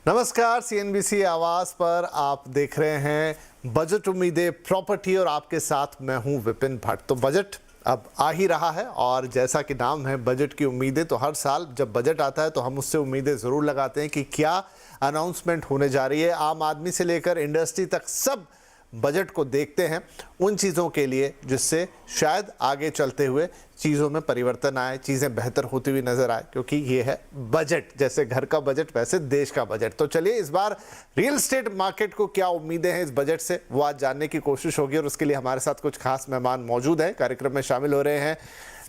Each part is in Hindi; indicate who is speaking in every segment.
Speaker 1: नमस्कार, सीएनबीसी आवाज पर आप देख रहे हैं बजट उम्मीदें प्रॉपर्टी और आपके साथ मैं हूं विपिन भट्ट। तो बजट अब आ ही रहा है और जैसा कि नाम है बजट की उम्मीदें, तो हर साल जब बजट आता है तो हम उससे उम्मीदें ज़रूर लगाते हैं कि क्या अनाउंसमेंट होने जा रही है। आम आदमी से लेकर इंडस्ट्री तक सब बजट को देखते हैं उन चीज़ों के लिए जिससे शायद आगे चलते हुए चीज़ों में परिवर्तन आए, चीज़ें बेहतर होती हुई नज़र आए, क्योंकि ये है बजट। जैसे घर का बजट वैसे देश का बजट। तो चलिए इस बार रियल एस्टेट मार्केट को क्या उम्मीदें हैं इस बजट से, वो आज जानने की कोशिश होगी और उसके लिए हमारे साथ कुछ खास मेहमान मौजूद हैं। कार्यक्रम में शामिल हो रहे हैं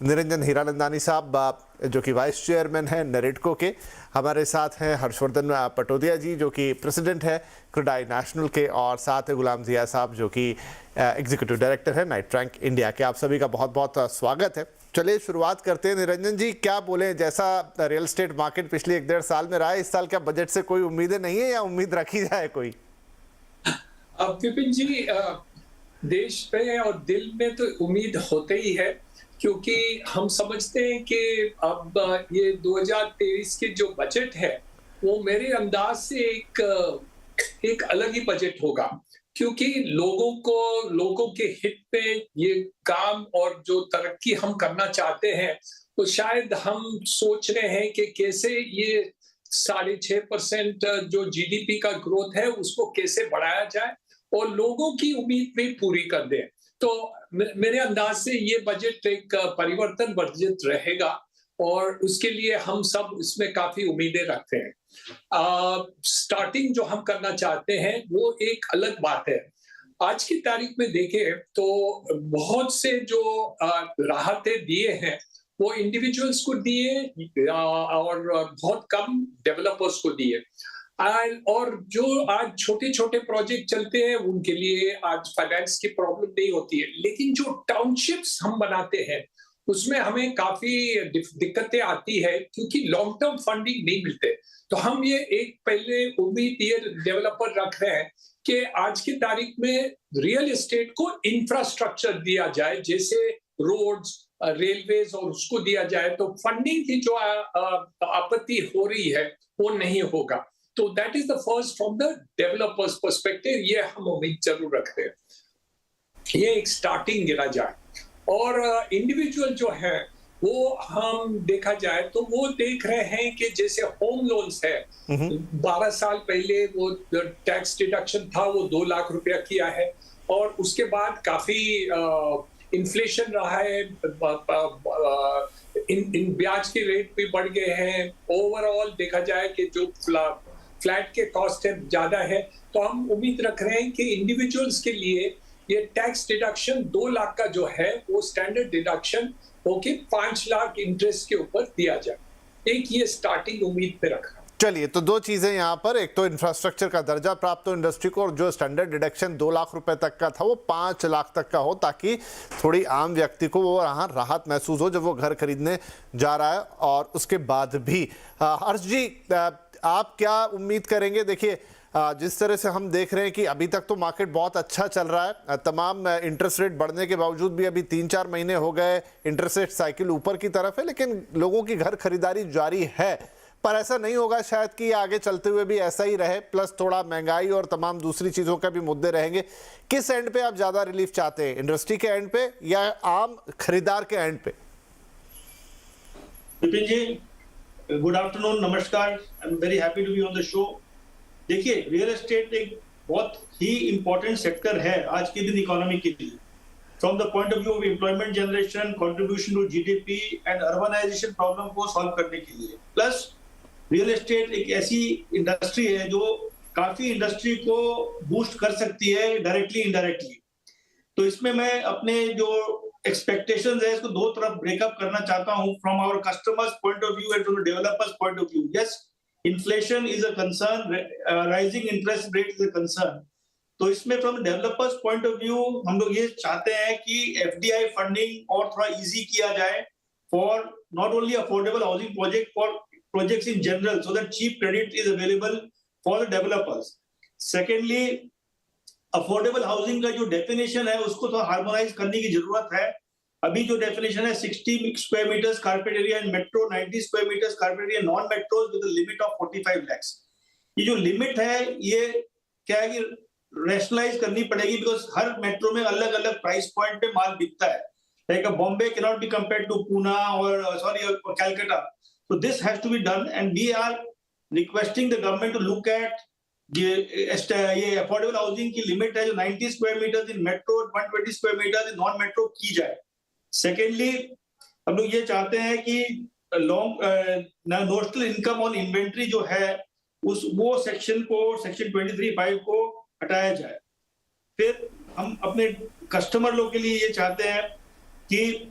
Speaker 1: निरंजन हीरानंदानी साहब, जो कि वाइस चेयरमैन हैं नेरेडको के। हमारे साथ हैं हर्षवर्धन पटोदिया जी, जो कि प्रेसिडेंट है क्रेडाई नेशनल के, और साथ है गुलाम जिया साहब, जो कि एग्जीक्यूटिव डायरेक्टर है नाइट रैंक इंडिया के। आप सभी का बहुत बहुत स्वागत है। चलिए शुरुआत करते हैं। निरंजन जी, क्या बोले, जैसा रियल एस्टेट मार्केट पिछले 1-1.5 साल में रहा है, इस साल क्या बजट से कोई उम्मीदें नहीं है या उम्मीद रखी जाए कोई?
Speaker 2: अब विपिन जी, देश पे और दिल में तो उम्मीद होते ही है, क्योंकि हम समझते हैं कि अब ये 2023 के जो बजट है वो मेरे अंदाज से एक अलग ही बजट होगा, क्योंकि लोगों के हित पे ये काम और जो तरक्की हम करना चाहते हैं, तो शायद हम सोच रहे हैं कि कैसे ये 6.5% जो जीडीपी का ग्रोथ है उसको कैसे बढ़ाया जाए और लोगों की उम्मीद भी पूरी कर दें। तो मेरे अंदाज से ये बजट एक परिवर्तन बजट रहेगा और उसके लिए हम सब इसमें काफी उम्मीदें रखते हैं। स्टार्टिंग जो हम करना चाहते हैं वो एक अलग बात है। आज की तारीख में देखें तो बहुत से जो राहतें दिए हैं वो इंडिविजुअल्स को दिए और बहुत कम डेवलपर्स को दिए। और जो आज छोटे छोटे प्रोजेक्ट चलते हैं उनके लिए आज फाइनेंस की प्रॉब्लम नहीं होती है, लेकिन जो टाउनशिप्स हम बनाते हैं उसमें हमें काफी दिक्कतें आती है, क्योंकि लॉन्ग टर्म फंडिंग नहीं मिलते। तो हम ये एक पहले उम्मीद ये डेवलपर रख रहे हैं कि आज की तारीख में रियल एस्टेट को इंफ्रास्ट्रक्चर दिया जाए, जैसे रोड्स, रेलवेज, और उसको दिया जाए तो फंडिंग की जो आपत्ति हो रही है वो नहीं होगा। तो that is the first from the developers perspective, ये हम उम्मीद जरूर रखते हैं। ये एक स्टार्टिंग गिरा जाए। और इंडिविजुअल जो है वो हम देखा जाए तो वो देख रहे हैं कि जैसे होम लोन्स है, 12 साल पहले वो टैक्स डिडक्शन था वो 2 लाख रुपया किया है, और उसके बाद काफी इन्फ्लेशन रहा है, इन ब्याज के रेट भी बढ़ गए हैं। ओवरऑल देखा जाए कि जो फ्लैट के कॉस्ट है ज्यादा है, तो हम उम्मीद रख रहे हैं कि इंडिविजुअल्स के लिए ये टैक्स डिडक्शन 2 लाख का जो है वो स्टैंडर्ड डिडक्शन होके 5 लाख इंटरेस्ट के ऊपर दिया जाए। एक ये स्टार्टिंग उम्मीद पे रखा।
Speaker 1: चलिए, तो 2 चीजें यहाँ पर, एक तो इंफ्रास्ट्रक्चर का दर्जा प्राप्त हो इंडस्ट्री को, और जो स्टैंडर्ड डिडक्शन 2 लाख रुपए तक का था वो 5 लाख तक का हो, ताकि थोड़ी आम व्यक्ति को वो राहत महसूस हो जब वो घर खरीदने जा रहा है। और उसके बाद भी हर्ष जी, आप क्या उम्मीद करेंगे? देखिए, जिस तरह से हम देख रहे हैं कि अभी तक तो मार्केट बहुत अच्छा चल रहा है, तमाम इंटरेस्ट रेट बढ़ने के बावजूद भी अभी 3-4 महीने हो गए, इंटरेस्ट रेट साइकिल ऊपर की तरफ है, लेकिन लोगों की घर खरीदारी जारी है। पर ऐसा नहीं होगा शायद कि आगे चलते हुए भी ऐसा ही रहे, प्लस थोड़ा महंगाई और तमाम दूसरी चीज़ों का भी मुद्दे रहेंगे। किस एंड पे आप ज़्यादा रिलीफ चाहते हैं, इंडस्ट्री के एंड पे या आम खरीदार के एंड पे?
Speaker 3: विपिन जी, गुड आफ्टरनून, नमस्कार। I am very happy to be on the show. देखिए, रियल एस्टेट एक बहुत ही इंपॉर्टेंट सेक्टर है आज की दिन इकोनॉमी के लिए, from the point of view of employment generation, contribution to GDP and urbanisation problem को सॉल्व करने के लिए। प्लस रियल एस्टेट एक ऐसी इंडस्ट्री है जो काफी इंडस्ट्री को बूस्ट कर सकती है डायरेक्टली इनडायरेक्टली। तो इसमें मैं अपने जो एक्सपेक्टेशंस है इसको 2 तरफ ब्रेकअप करना चाहता हूं, from our customers point of view and from the developers point of view. Yes, inflation is a concern, rising interest rate is a concern. तो इसमें from developers point of view हम लोग ये चाहते हैं कि एफडीआई फंडिंग और थोड़ा इजी किया जाए for not only affordable housing project, for projects in general, so that cheap credit is available for the developers. Secondly, affordable housing का जो definition है उसको तो harmonize करने की जरूरत है। अभी जो definition है 60 square meters carpet area in metro, 90 square meters carpet area non metros with a limit of 45 lakhs. ये जो लिमिट है ये क्या है कि रेशनलाइज करनी पड़ेगी, बिकॉज हर मेट्रो में अलग अलग प्राइस पॉइंट पे माल बिकता है. Like Bombay can not be compared to Poona और Calcutta. So this has to be done, and we are requesting the government to look at ये अफोर्डेबल हाउसिंग की लिमिट है जो 90 square metre in metro, 120 square metre in non metro की जाए. सेकेंडली, हम लोग ये चाहते हैं कि नोशनल इनकम ऑन इन्वेंट्री जो है वो सेक्शन 23(5) को हटाया जाए. फिर हम अपने कस्टमर लोग के लिए ये चाहते हैं कि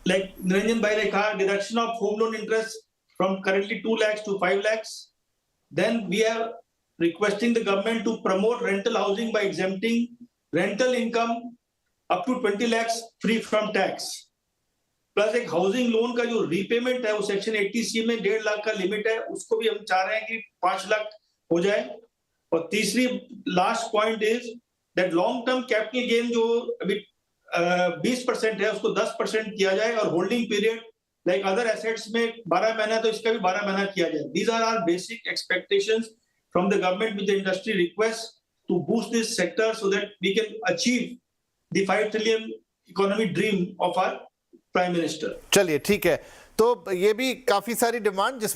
Speaker 3: like Niranjan bhai ने कहा, deduction of home loan interest from currently 2 lakhs to 5 lakhs. Then we are requesting the government to promote rental housing by exempting rental income up to 20 lakhs free from tax. Plus एक हाउसिंग लोन का जो रीपेमेंट है वो सेक्शन 80C में 1.5 लाख का लिमिट है, उसको भी हम चाह रहे हैं कि 5 लाख हो जाए. और तीसरी last point is that long term capital gain जो अभी 20% है उसको 10% किया जाए, और holding period like other assets में 12 महीना तो इसका भी 12 महीना किया जाए. These are our basic expectations from the government with the industry request to boost this sector so that we can achieve the 5 trillion economy dream of our prime minister.
Speaker 1: चलिए ठीक है, तो ये भी काफी सारी डिमांड